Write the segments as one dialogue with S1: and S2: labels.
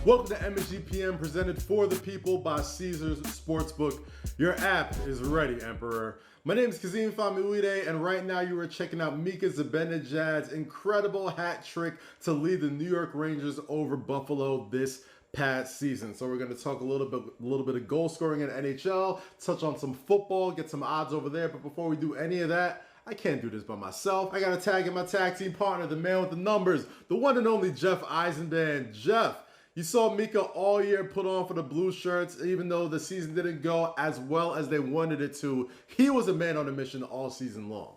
S1: Welcome to MSG PM, presented for the people by Caesars Sportsbook. Your app is ready, Emperor. My name is Kazim Famiwide, and right now you are checking out Mika Zibanejad's incredible hat trick to lead the New York Rangers over Buffalo this past season. So we're going to talk a little bit of goal scoring in NHL, touch on some football, get some odds over there. But before we do any of that, I can't do this by myself. I got to tag in my tag team partner, the man with the numbers, the one and only Jeff Eisenband. Jeff, you saw Mika all year put on for the blue shirts, even though the season didn't go as well as they wanted it to. He was a man on a mission all season long.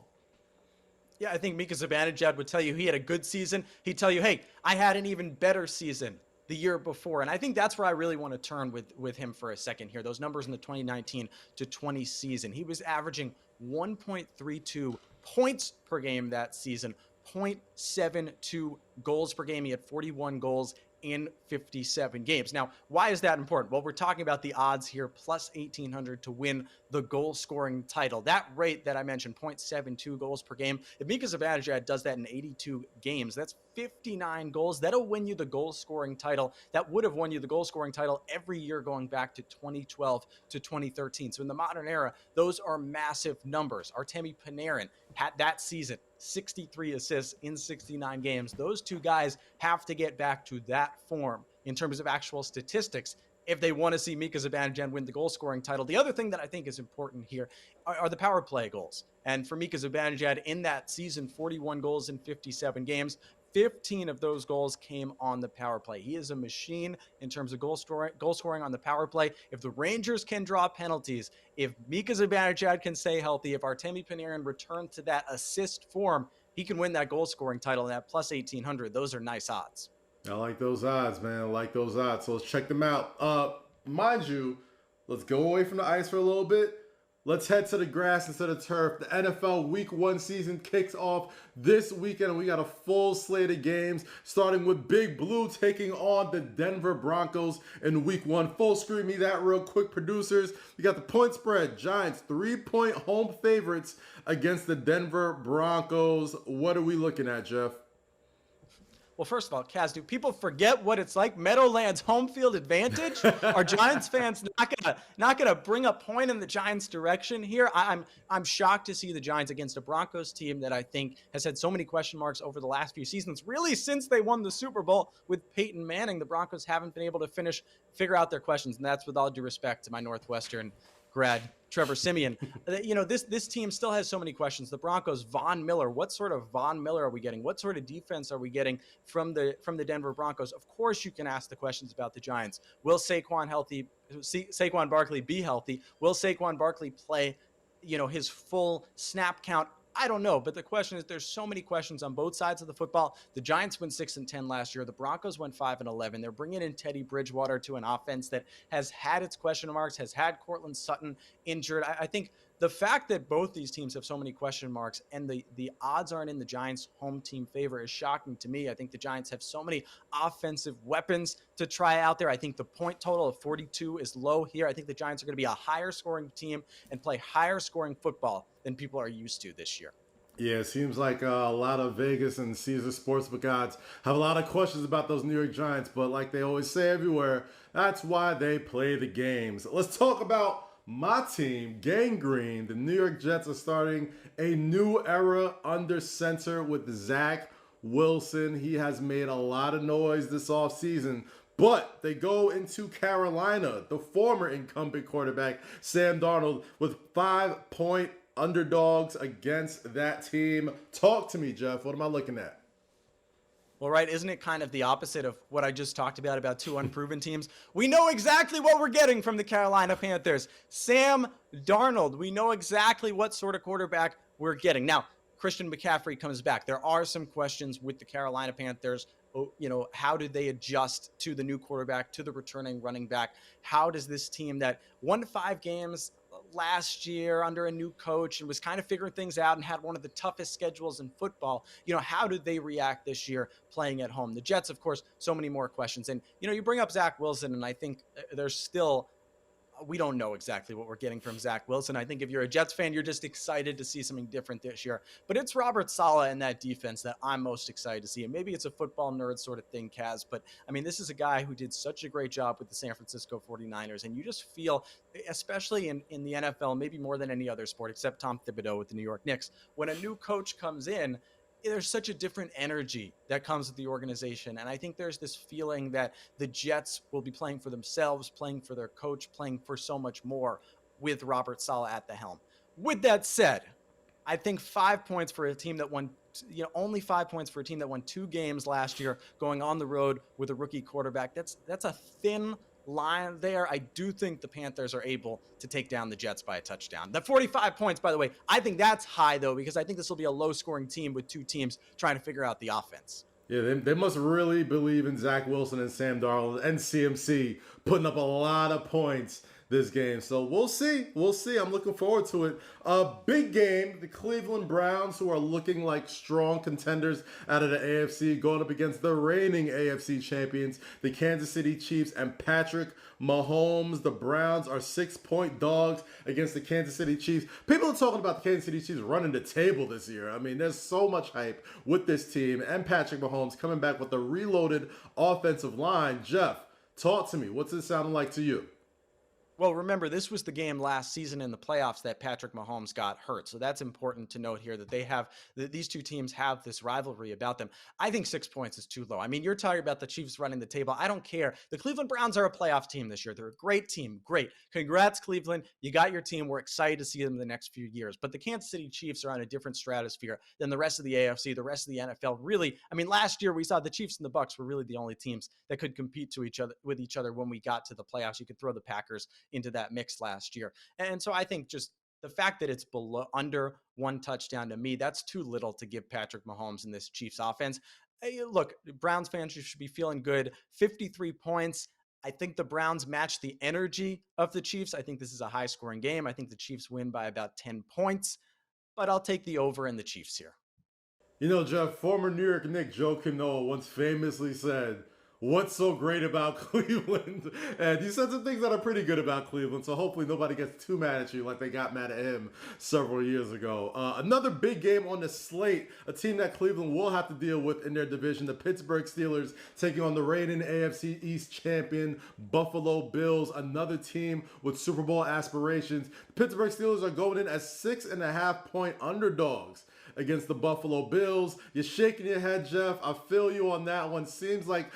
S2: Yeah, I think Mika Zibanejad would tell you he had a good season. He'd tell you, hey, I had an even better season the year before. And I think that's where I really want to turn with him for a second here. Those numbers in the 2019 to 20 season. He was averaging 1.32 points per game that season, 0.72 goals per game. He had 41 goals in 57 games. Now, why is that important? Well, we're talking about the odds here, plus 1,800 to win the goal scoring title. That rate that I mentioned, 0.72 goals per game, if Mika Zibanejad does that in 82 games, that's 59 goals. That'll win you the goal scoring title. That would have won you the goal scoring title every year going back to 2012 to 2013. So in the modern era, those are massive numbers. Artemi Panarin had that season 63 assists in 69 games. Those two guys have to get back to that form in terms of actual statistics if they want to see Mika Zibanejad win the goal scoring title. The other thing that I think is important here are the power play goals. And for Mika Zibanejad in that season, 41 goals in 57 games, 15 of those goals came on the power play. He is a machine in terms of goal scoring on the power play. If the Rangers can draw penalties, if Mika Zibanejad can stay healthy, if Artemi Panarin returns to that assist form, he can win that goal scoring title. And that plus 1,800, those are nice odds.
S1: I like those odds, man. I like those odds. So let's check them out. Mind you, let's go away from the ice for a little bit. Let's head to the grass instead of turf. The NFL Week 1 season kicks off this weekend, and we got a full slate of games, starting with Big Blue taking on the Denver Broncos in Week 1. Full screen me that real quick, producers. We got the point spread. Giants, 3-point home favorites against the Denver Broncos. What are we looking at, Jeff?
S2: Well, first of all, Kaz, do people forget what it's like? Meadowlands home field advantage? Are Giants fans not gonna bring a point in the Giants' direction here? I'm shocked to see the Giants against a Broncos team that I think has had so many question marks over the last few seasons. Really, since they won the Super Bowl with Peyton Manning, the Broncos haven't been able to figure out their questions, and that's with all due respect to my Northwestern grad Trevor Siemian. You know, this team still has so many questions. The Broncos, Von Miller, what sort of Von Miller are we getting? What sort of defense are we getting from the Denver Broncos? Of course, you can ask the questions about the Giants. Will Saquon Barkley be healthy? Will Saquon Barkley play, his full snap count? I don't know, but the question is, there's so many questions on both sides of the football. The Giants went 6-10 last year. The Broncos went 5-11. They're bringing in Teddy Bridgewater to an offense that has had its question marks, has had Cortland Sutton injured. I think the fact that both these teams have so many question marks and the odds aren't in the Giants' home team favor is shocking to me. I think the Giants have so many offensive weapons to try out there. I think the point total of 42 is low here. I think the Giants are going to be a higher scoring team and play higher scoring football than people are used to this year.
S1: Yeah, it seems like a lot of Vegas and Caesar Sportsbook odds have a lot of questions about those New York Giants, but like they always say everywhere, that's why they play the games. Let's talk about my team, Gang Green. The New York Jets are starting a new era under center with Zach Wilson. He has made a lot of noise this offseason, but they go into Carolina, the former incumbent quarterback, Sam Darnold, with 5-point underdogs against that team. Talk to me, Jeff. What am I looking at?
S2: Well, right, isn't it kind of the opposite of what I just talked about two unproven teams? We know exactly what we're getting from the Carolina Panthers. Sam Darnold. We know exactly what sort of quarterback we're getting. Now, Christian McCaffrey comes back. There are some questions with the Carolina Panthers. How do they adjust to the new quarterback, to the returning running back? How does this team that won 5 games last year under a new coach and was kind of figuring things out and had one of the toughest schedules in football, how do they react this year playing at home? The Jets, of course, so many more questions. And, you bring up Zach Wilson, and I think there's still we don't know exactly what we're getting from Zach Wilson. I think if you're a Jets fan, you're just excited to see something different this year. But it's Robert Saleh and that defense that I'm most excited to see. And maybe it's a football nerd sort of thing, Kaz, but I mean, this is a guy who did such a great job with the San Francisco 49ers. And you just feel, especially in the NFL, maybe more than any other sport, except Tom Thibodeau with the New York Knicks, when a new coach comes in, there's such a different energy that comes with the organization. And I think there's this feeling that the Jets will be playing for themselves, playing for their coach, playing for so much more with Robert Saleh at the helm. With that said, I think 5 points for a team that won, only 5 points for a team that won 2 games last year, going on the road with a rookie quarterback. That's a thin line there. I do think the Panthers are able to take down the Jets by a touchdown. The 45 points, by the way, I think that's high, though, because I think this will be a low-scoring team with 2 teams trying to figure out the offense.
S1: Yeah, they must really believe in Zach Wilson and Sam Darnold and CMC putting up a lot of points this game. So we'll see. We'll see. I'm looking forward to it. Big game. The Cleveland Browns, who are looking like strong contenders out of the AFC, going up against the reigning AFC champions, the Kansas City Chiefs and Patrick Mahomes. The Browns are 6-point dogs against the Kansas City Chiefs. People are talking about the Kansas City Chiefs running the table this year. I mean, there's so much hype with this team and Patrick Mahomes coming back with a reloaded offensive line. Jeff, talk to me. What's it sounding like to you?
S2: Well, remember, this was the game last season in the playoffs that Patrick Mahomes got hurt. So that's important to note here that these two teams have this rivalry about them. I think 6 points is too low. I mean, you're talking about the Chiefs running the table. I don't care. The Cleveland Browns are a playoff team this year. They're a great team. Great. Congrats, Cleveland. You got your team. We're excited to see them in the next few years. But the Kansas City Chiefs are on a different stratosphere than the rest of the AFC, the rest of the NFL. Really, I mean, last year we saw the Chiefs and the Bucks were really the only teams that could compete with each other when we got to the playoffs. You could throw the Packers into that mix last year. And so I think just the fact that it's under 1 touchdown, to me, that's too little to give Patrick Mahomes in this Chiefs offense. Hey, look, Browns fans should be feeling good. 53 points. I think the Browns match the energy of the Chiefs. I think this is a high scoring game. I think the Chiefs win by about 10 points, but I'll take the over in the Chiefs here.
S1: You know, Jeff, former New York Knick Joakim Noah once famously said, "What's so great about Cleveland?" And he said some things that are pretty good about Cleveland, so hopefully nobody gets too mad at you like they got mad at him several years ago. Another big game on the slate, a team that Cleveland will have to deal with in their division, the Pittsburgh Steelers taking on the reigning AFC East champion Buffalo Bills, another team with Super Bowl aspirations. The Pittsburgh Steelers are going in as 6.5-point underdogs against the Buffalo Bills. You're shaking your head, Jeff. I feel you on that one. Seems like